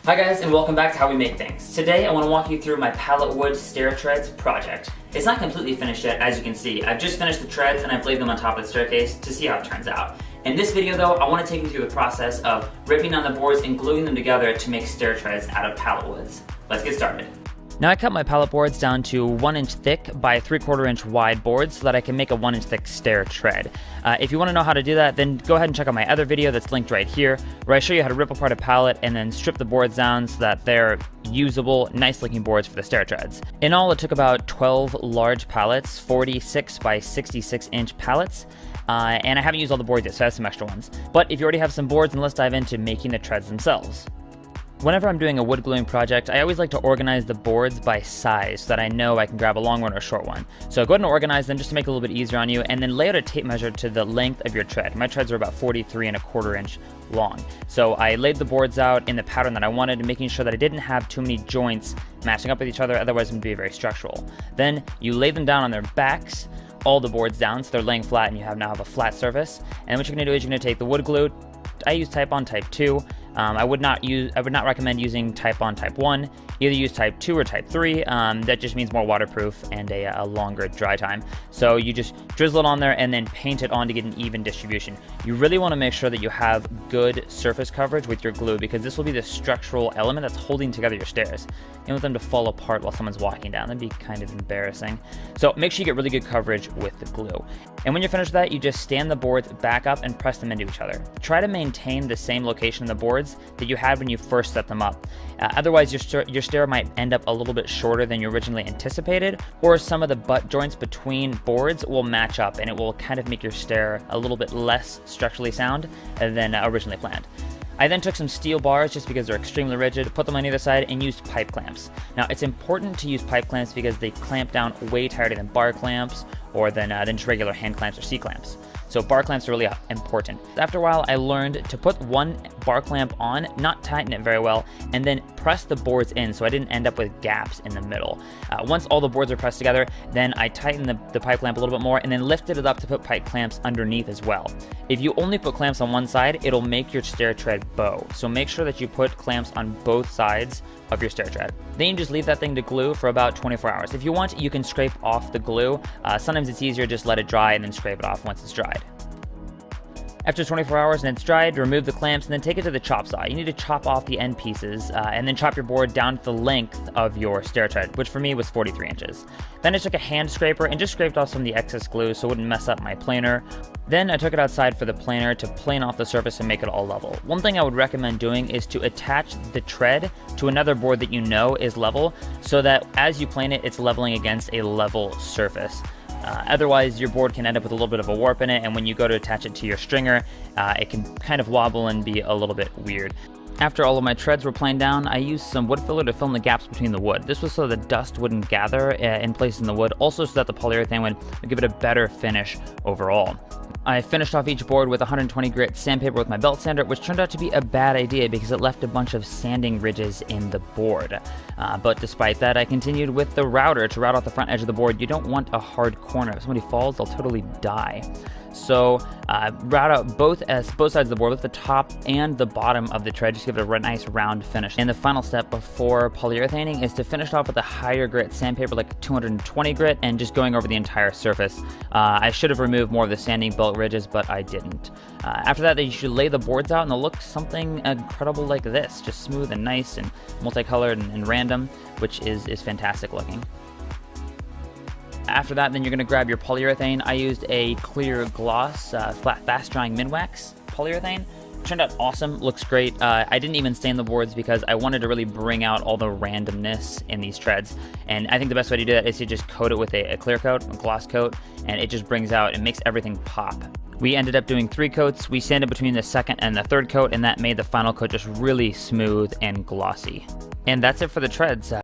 Hi guys, and welcome back to How We Make Things. Today I want to walk you through my pallet wood stair treads project. It's not completely finished yet, as you can see. I've just finished the treads and I've laid them on top of the staircase to see how it turns out. In this video though, I want to take you through the process of ripping down the boards and gluing them together to make stair treads out of pallet woods. Let's get started. Now I cut my pallet boards down to 1 inch thick by 3/4 inch wide boards so that I can make a 1 inch thick stair tread. If you want to know how to do that, then go ahead and check out my other video that's linked right here, where I show you how to rip apart a pallet and then strip the boards down so that they're usable, nice looking boards for the stair treads. In all, it took about 12 large pallets, 46 by 66 inch pallets. And I haven't used all the boards yet, so I have some extra ones. But if you already have some boards, then let's dive into making the treads themselves. Whenever I'm doing a wood gluing project, I always like to organize the boards by size so that I know I can grab a long one or a short one. So go ahead and organize them just to make it a little bit easier on you, and then lay out a tape measure to the length of your tread. My treads are about 43 1/4 inch long. So I laid the boards out in the pattern that I wanted, making sure that I didn't have too many joints matching up with each other, otherwise it would be very structural. Then you lay them down on their backs, all the boards down, so they're laying flat and you now have a flat surface. And what you're gonna do is you're gonna take the wood glue. I use type on type 2. I would not recommend using type on type 1. Either use type 2 or type 3. That just means more waterproof and a longer dry time. So you just drizzle it on there and then paint it on to get an even distribution. You really want to make sure that you have good surface coverage with your glue, because this will be the structural element that's holding together your stairs. You don't want them to fall apart while someone's walking down. That'd be kind of embarrassing. So make sure you get really good coverage with the glue. And when you're finished with that, you just stand the boards back up and press them into each other. Try to maintain the same location in the boards that you had when you first set them up. Otherwise, your stair might end up a little bit shorter than you originally anticipated, or some of the butt joints between boards will match up and it will kind of make your stair a little bit less structurally sound than originally planned. I then took some steel bars, just because they're extremely rigid, put them on either side, and used pipe clamps. Now, it's important to use pipe clamps because they clamp down way tighter than bar clamps or than just regular hand clamps or C-clamps. So bar clamps are really important. After a while, I learned to put one bar clamp on, not tighten it very well, and then press the boards in so I didn't end up with gaps in the middle. Once all the boards are pressed together, then I tightened the pipe clamp a little bit more and then lifted it up to put pipe clamps underneath as well. If you only put clamps on one side, it'll make your stair tread bow. So make sure that you put clamps on both sides of your stair tread. Then you just leave that thing to glue for about 24 hours. If you want, you can scrape off the glue. Sometimes it's easier just let it dry and then scrape it off once it's dried. After 24 hours and it's dried, remove the clamps and then take it to the chop saw. You need to chop off the end pieces and then chop your board down to the length of your stair tread, which for me was 43 inches. Then I took a hand scraper and just scraped off some of the excess glue so it wouldn't mess up my planer. Then I took it outside for the planer to plane off the surface and make it all level. One thing I would recommend doing is to attach the tread to another board that you know is level, so that as you plane it, it's leveling against a level surface. Otherwise, your board can end up with a little bit of a warp in it, and when you go to attach it to your stringer, it can kind of wobble and be a little bit weird. After all of my treads were planed down, I used some wood filler to fill in the gaps between the wood. This was so the dust wouldn't gather in place in the wood, also so that the polyurethane would give it a better finish overall. I finished off each board with 120 grit sandpaper with my belt sander, which turned out to be a bad idea because it left a bunch of sanding ridges in the board. But despite that, I continued with the router to route off the front edge of the board. You don't want a hard corner. If somebody falls, they'll totally die. So route out both sides of the board with the top and the bottom of the tread, just give it a nice round finish. And the final step before polyurethaning is to finish off with a higher grit sandpaper, like 220 grit, and just going over the entire surface. I should have removed more of the sanding belt ridges, but I didn't. After that, you should lay the boards out and they'll look something incredible like this, just smooth and nice and multicolored and random, which is fantastic looking. After that, then you're going to grab your polyurethane. I used a clear gloss, flat fast drying Minwax polyurethane. Turned out awesome, looks great. I didn't even stain the boards because I wanted to really bring out all the randomness in these treads. And I think the best way to do that is to just coat it with a clear coat, a gloss coat, and it just brings out, it makes everything pop. We ended up doing 3 coats. We sanded between the second and the third coat, and that made the final coat just really smooth and glossy. And that's it for the treads.